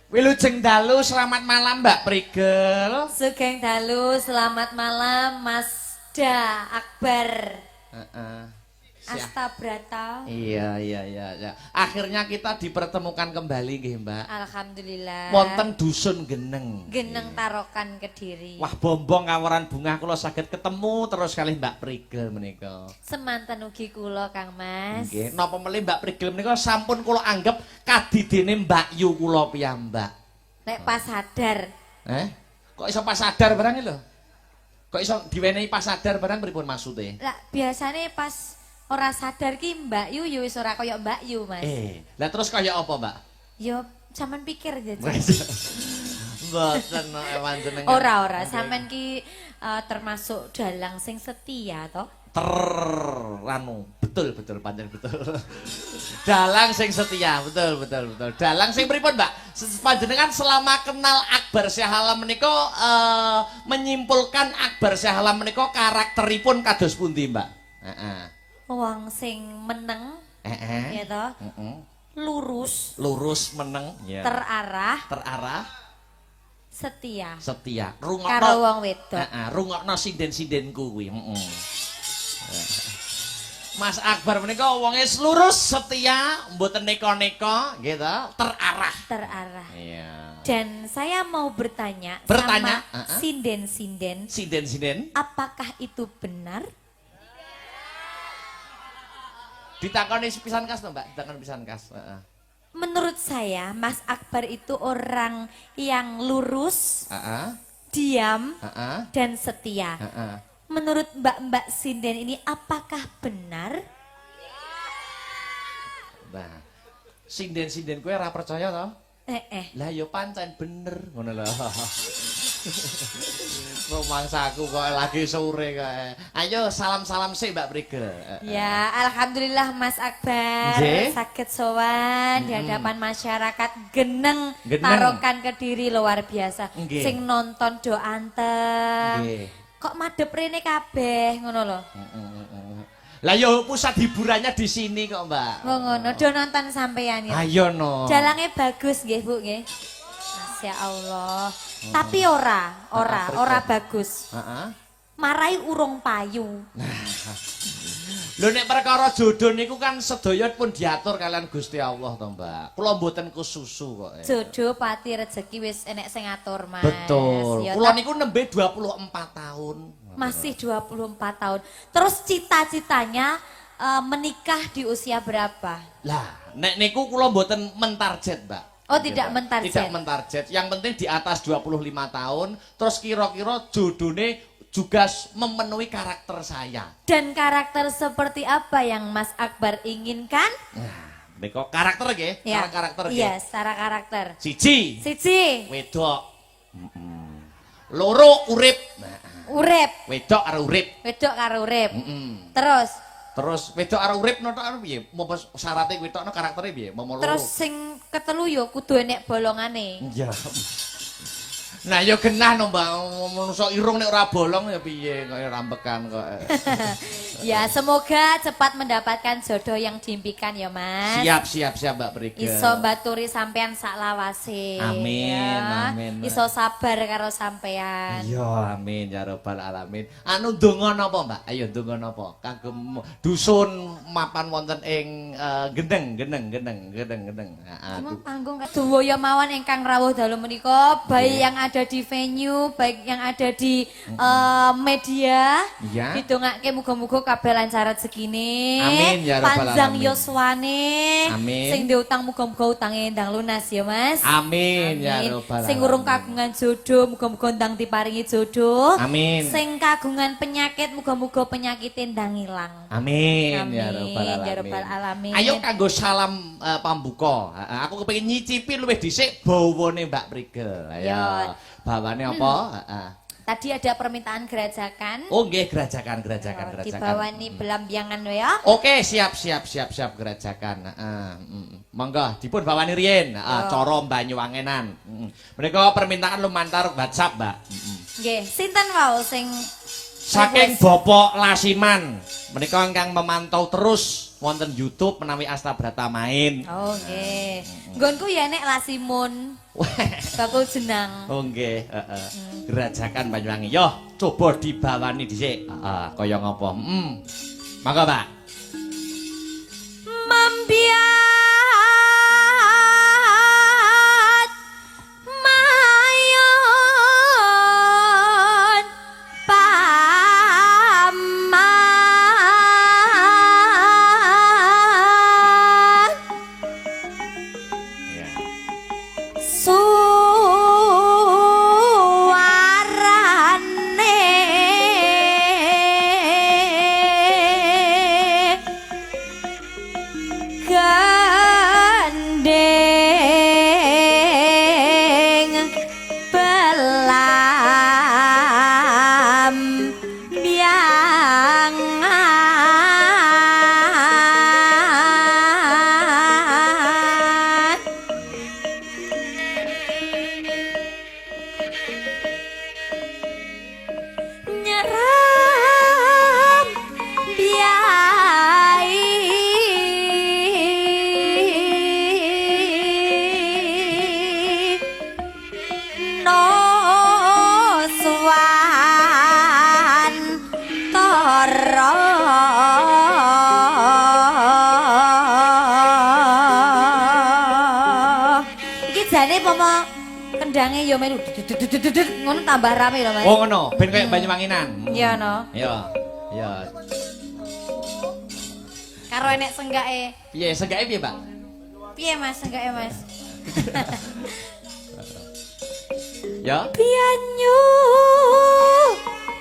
Wilujeng dalu, selamat malam Mbak Prigel. Sugeng dalu, selamat malam Mas Akbar. Astabrata. Iya. Akhirnya kita dipertemukan kembali nggih, Mbak. Alhamdulillah. Wonten dusun Geneng. Geneng Tarokan Kediri. Wah, bombong kawaran bunga kula saged ketemu terus kalih Mbak Prigel menika. Semanten ugi kula Kang Mas. Nggih, napa melih Mbak Prigel menika sampun kula anggap kadidene Mbak Yu kula piyambak. Nek pas sadar. Kok iso pas sadar barang lho? Kok iso diwenehi pas sadar barang pripun maksude? Lah biasane pas ora sadar ki Mbak Yu yo wis ora kaya Mbak Yu, Mas. Lah terus kaya apa, Mbak? Yo sampean pikir aja. Mboten ewan jenengan. Ora, sampean ki termasuk dalang sing setia toh? Betul pancen betul. Dalang sing setia, betul. Dalang sing pripun, Mbak? Panjenengan selama kenal Akbar Syah Alam menika menyimpulkan Akbar Syah Alam menika karakteripun kados pundi, Mbak? Wong sing meneng, ya toh? Lurus meneng, ya. terarah, setia. Rungokno karo wong wedok. Rungokno sinden-sindenku kuwi, Mas Akbar menika wonge lurus, setia, mboten neka-neka, gitu, terarah. Iya. Dan saya mau bertanya sama sinden-sinden. Sinden-sinden? Apakah itu benar? Ditakoni pisan kas to, Mbak? Ditakoni pisan kas. Menurut saya Mas Akbar itu orang yang lurus, diam, dan setia. Menurut Mbak Sinden ini apakah benar? Nah, sinden-sinden kowe ora percaya to? Lah ya pancen bener ngono lho. Rumangsaku kok lagi sore kok. Ayo salam-salam sih Mbak Prigel. Ya, alhamdulillah Mas Akbar sakit sowan di hadapan masyarakat Geneng Tarokan Kediri luar biasa. Sing nonton do anteng. Kok madhep rene kabeh ngono lho. Lah yo pusat hiburannya di sini kok, Mbak. Oh ngono, do nonton sampean ya. Ayo no. Jalannya bagus nggih, Bu nggih. Masya Allah. Tapi ora bagus. Marai urung payu. Lho nek perkara jodoh niku kan sedaya pun diatur kalian Gusti Allah to, Mbak. Kula mboten kususu kok. Jodoh pati rezeki wis enek sing ngatur, Mas. Betul. Kula niku nembe 24 tahun. Masih 24 tahun. Terus cita-citanya menikah di usia berapa? Lah, nek niku kula mboten mentarget, Mbak. Oh, tidak mentarget. Tidak mentarget. Yang penting di atas 25 tahun, terus kira-kira jodohnya juga memenuhi karakter saya. Dan karakter seperti apa yang Mas Akbar inginkan? Nah, niku karakter nggih, ya. Karakter nggih. Iya, secara karakter. Siji. Wedok. Loro urip. Urip. Wedok karo urip. Terus wedok karo urip noto piye? Mopo syaraté wedokno karaktere piye? Momo loro. Terus sing ketelu yo kudu enek bolongane. Iya. Nah ya genah no Mbak, menungso irung nek ora bolong ya piye kok rambekan kok. Ya semoga cepat mendapatkan jodoh yang diimpikan ya Mas. Siap Mbak Prigel. Iso baturi sampean sak lawase. Amin. Iso sabar karo sampean. Iya amin ya rabbal alamin. Anu ndonga napa Mbak? Ayo ndonga napa? Kagem dusun mapan wonten ing Geneng. Cuma panggung Duwoyo mawon ingkang rawuh dalu menika baik yang ada di venue, baik yang ada di media. Didongake muga-muga kabeh lancar rezekine. Amin ya rabbal alamin. Panjang yuswane. Amin. Sing diutang muga-muga utange ndang lunas ya Mas. Amin ya rabbal alamin. Sing urung kagungan jodoh muga-muga ndang diparingi jodoh. Amin. Sing kagungan penyakit muga-muga penyakite ndang ilang. Amin ya rabbal alamin. Ayo kanggo salam pambuka. Aku kepengin nyicipi luwih dhisik bawane Mbak Prigel. Ayo. Bawane apa? Tadi ada permintaan gerajakan. Oh nggih, gerajakan. Dibawani belambiangan ya. Oke, siap gerajakan. Monggo dipun bawani riyen, cara Banyuwangenan. Menika permintaan lumantar WhatsApp, Mbak. Nggih, sinten wau sing saking Bapak Lasiman. Menika ingkang memantau terus wonten YouTube menawi Astabrata main. Oh nggih. Nggonku ya nek Lasimun. Bakul jenang. Oh nggih, heeh. Gerajakan Banyuwangi. Yo, coba dibawani dhisik. Heeh, kaya ngapa? Mangga, Pak. Mambiat mayon paman. Ya. Gandeng belam biangan nyeram biai no swan toro iki jane pomo kendange ya melu ngono tambah rame lho Mas. Oh ngono, ben kaya Banyuwanginan. Iya no. Iya. Iya. Karo enek senggake. Piye, segake piye, Pak? Piye Mas senggake Mas? Ya. Pianyu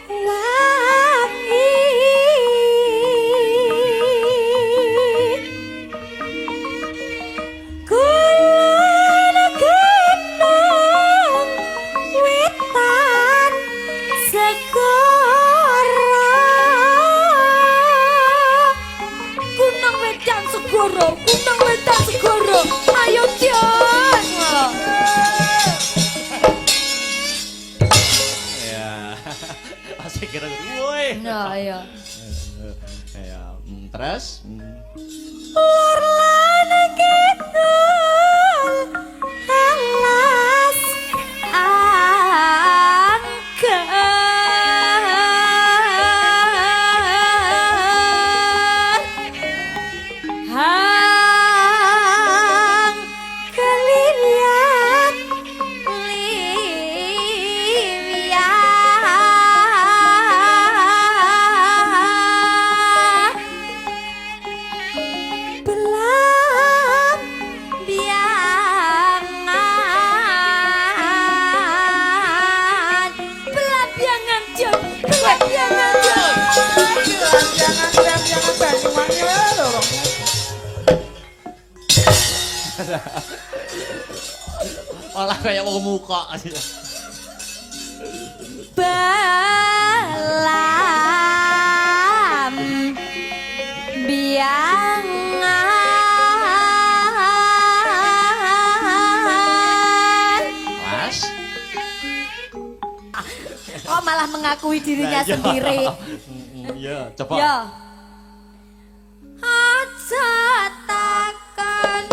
wangi kulon genong witan segoro kunang wedan segoro ayo Jon. Ya. Asik kira woi. Nah, iya. Ya, terus Lor lan kidul alas angker hang kelilian liwian belam biangan Jon belam biangan Jon Jangan Banyuwangi lho. olah kaya wong muka. belam biangan Mas. kok malah mengakui dirinya sendiri. Iya, coba. Ya. Aja takon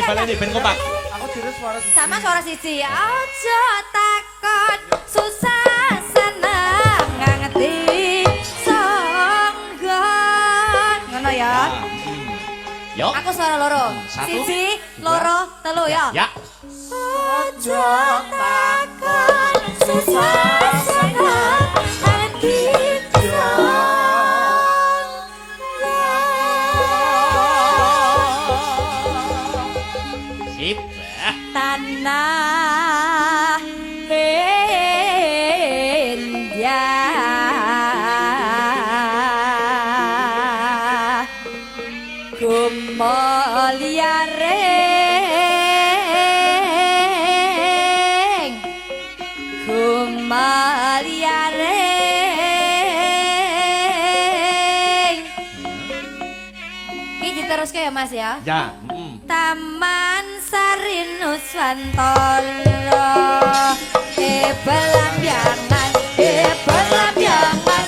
Baleni, ben kompak. Aku diri suara sama suara siji. Aja takon susah seneng ngerti songgon. Ngono ya. Yo. Aku suara loro. Satu, Siji, loro, telu ya. Ya. Aja takon susah seneng ngerti Sip. tanah India gumaliareng ini diteruske ya Mas ya. Ya. Taman Sari Nuswantara belambiangan belambiangan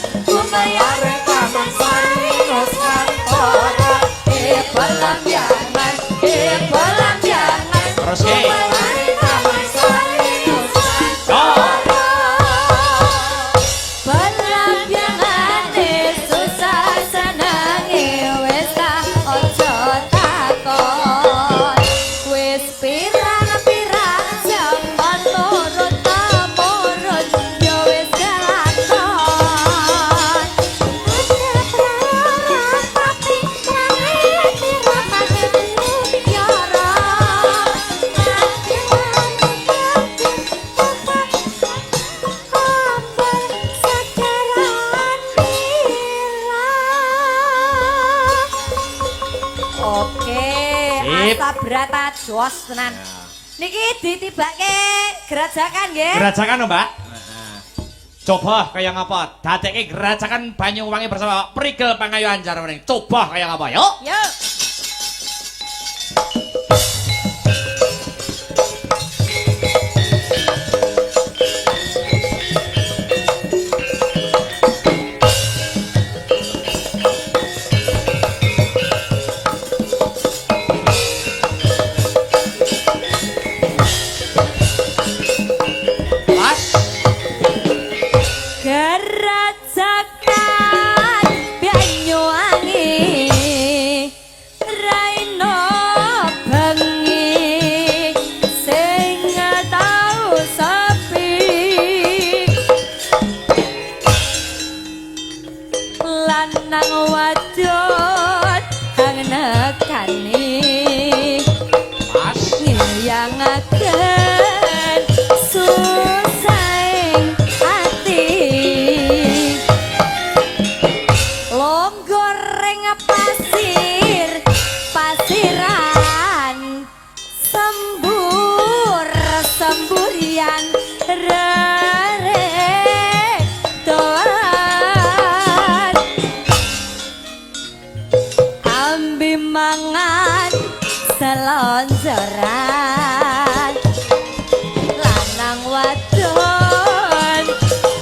jos tenan. Niki ditibake gerajakan nggih. Gerajakan lho, Mbak. Coba kaya ngapa? Dadekke gerajakan Banyuwangi bersama Prigel Pangayu Anjar mrene. Coba kaya ngapa? Yuk. Yuk. Selonjoran lanang wadon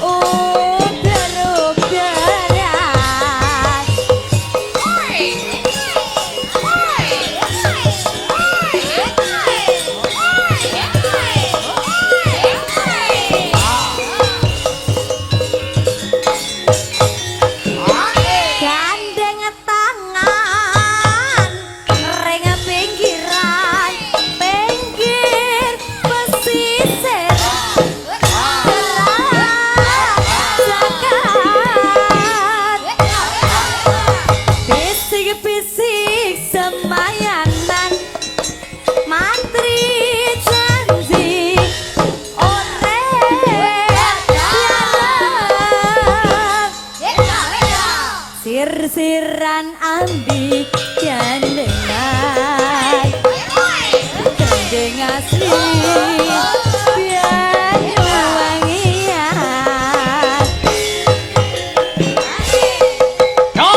uber-uberan gandeng tangan ring pinggiran pinggir pesisir bisik-bisik semayanan mantri janji sir-siran ambi gandengan gandeng asli Banyuwangian Go!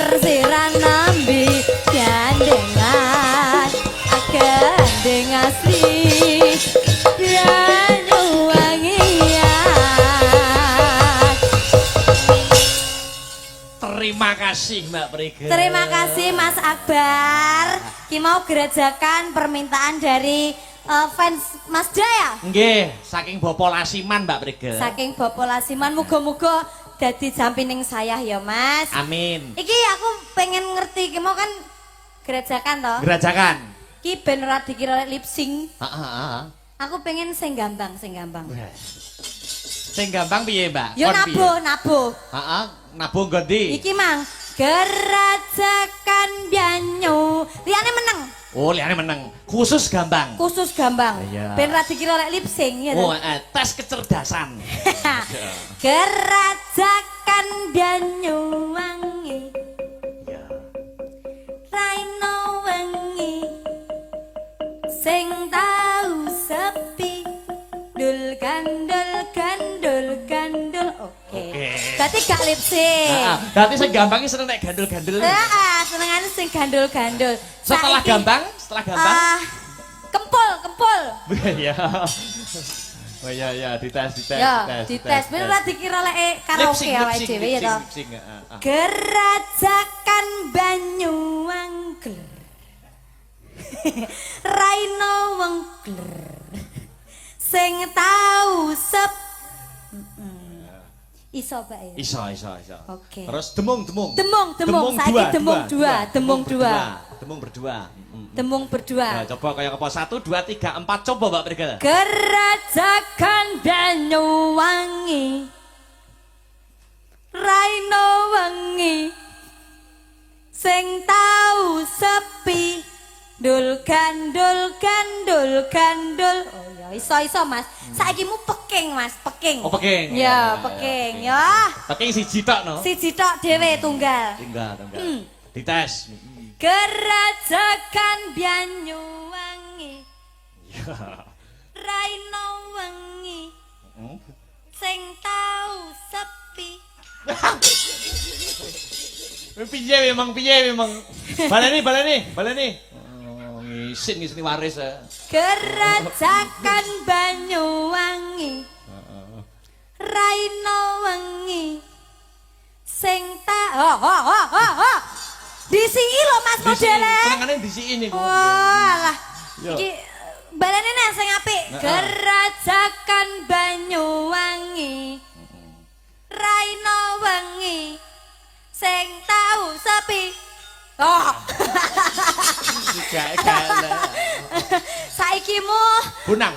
tersiran nambi gandengan gandeng asli Banyuwangian. Terima kasih Mbak Prige. Terima kasih Mas Akbar. Ki mau gerajakan permintaan dari fans Mas Jaya. Nggih, saking Bopo Lasiman Mbak Prige. Saking Bopo Lasiman muga-muga dadi jampining saya ya Mas. Amin. Iki aku pengen ngerti ki mau kan gerajakan toh. Gerajakan. Ki ben ora dikira lip sync. Heeh. Aku pengen sing gampang. Sing gampang piye, Mbak? Yo Kon piye? nabuh. Heeh, nabuh ngendi? Iki mang gerajakan Banyu. Liyane meneng. Oh, liyane meneng. Khusus gampang. Khusus gampang. Iya. Ben ora dikira lip sync ya. Oh, tes kecerdasan. Gerajakan Banyuwangi. Ya. Raino wengi sing tau sepi dul gandul oke. Berarti gak lip sync. Heeh, berarti sing gampang iki seneng nek gandul-gandul. Heeh, senengane sing gandul-gandul. Setelah Saiki, gampang, kempul. Ya. Oh iya, dites. Ya, dites. Ben ora dikira lek karaoke awake dhewe ya to. Gerajakan Banyuwangi. Raino wengkler sing tau iso bae. Iso. Oke. Terus demung. Saiki demung dua. Demung berdua. Ya, coba kaya apa 1 2 3 4 coba Mbak Prige. Gerajakan Banyuwangi. Raino wengi sing tau sepi dul gandul. Oh ya iso Mas. Saiki mu peking Mas, peking. Oh peking. Ya, peking ya. Peking siji tok no. Siji tok dhewe tunggal. Tinggal. Dites. Gerajakan Banyuwangi. Ya. Raino wengi sing tau sepi. Piye memang. Baleni. Oh, ngisin waris. Gerajakan Banyuwangi. Raino wengi sing disiki lho Mas modele. Senengane disiki niku. Walah. Iki balene nek sing apik. Gerajakan Banyuwangi. Raino wengi sing tau sepi. Oh. Saiki mu Bunang.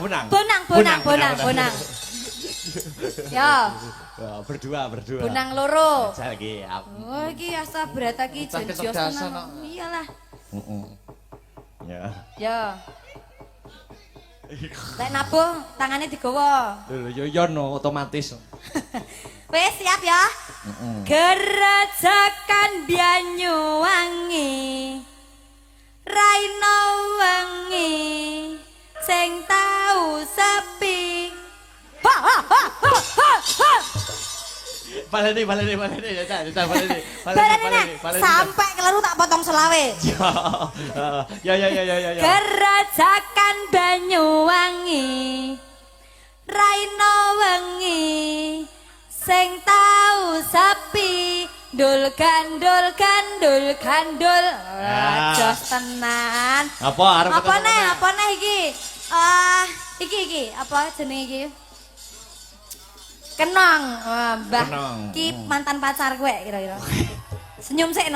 Ya. Berdua. Bunang loro. Aja lagi. Oh iki asa berat iki jenjos tenan. Iyalah. Ya. Ya. Lek nabuh tangane digawa. Lho yo no otomatis. Wes siap ya? Gerajakan Banyuwangi. Raino wengi sing tau sepi. Baleni. Sampai kelaru tak potong selawe. Ya. Gerajakan Banyuwangi. Raino wengi sing tau sepi dul gandul. Jos tenan. Apa neh iki? Iki apa jenenge iki? Kenong. Mbah. Ki mantan pacar gue kira-kira. Senyum sik.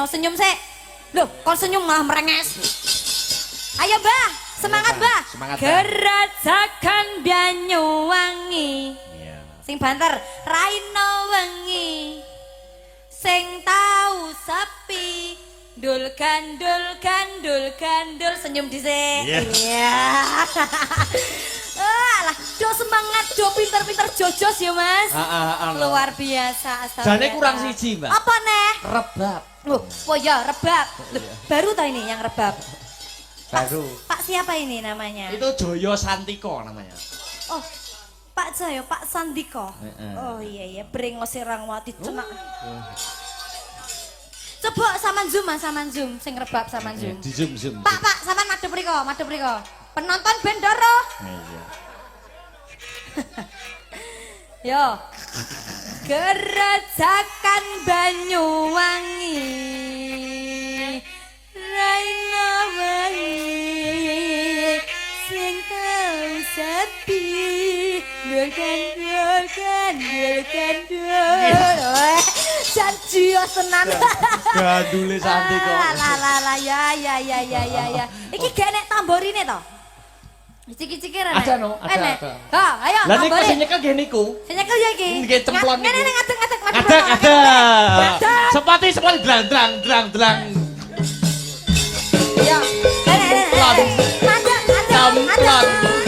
Loh, kon senyum malah merenges. Ayo, Mbah. Semangat, Mbah. Gerajakan Banyuwangi. Sing banter, Raino wengi sing tau sepi dul gandul senyum dhisik. Iya. Alah, do semangat, do pinter-pinter jojos ya, Mas. Luar biasa. Jane kurang siji, Mbak. Apa neh? Rebab. Loh, oh ya, rebab. Loh, baru tau ini yang rebab. Baru. Pak siapa ini namanya? Itu Joyo Santiko namanya. Oh, Pak Jaya, Pak Sandiko. Oh iya, brengos Rangwati cenak. Coba sampean zoom Mas, sampean zoom sing rebab sampean zoom. Di zoom. Pak, sampean madhep mriko. Penonton Bendoro. Iya. Yo. Gerajakan Banyuwangi. Raina wangi sing tau sepi. Dulkan. Janji yo tenan. Gandule santai kok. Lah ya. Iki gak nek tamborine to? Ciki-ciki rene. Ada no, ada. Ha, ayo. Lah niku sing nyekel nggih niku. Sing nyekel ya iki. Nggih cemplon niku. Ngene ngadeg Ada. Sepati drang. Ya. Ngadeg. Cemplon.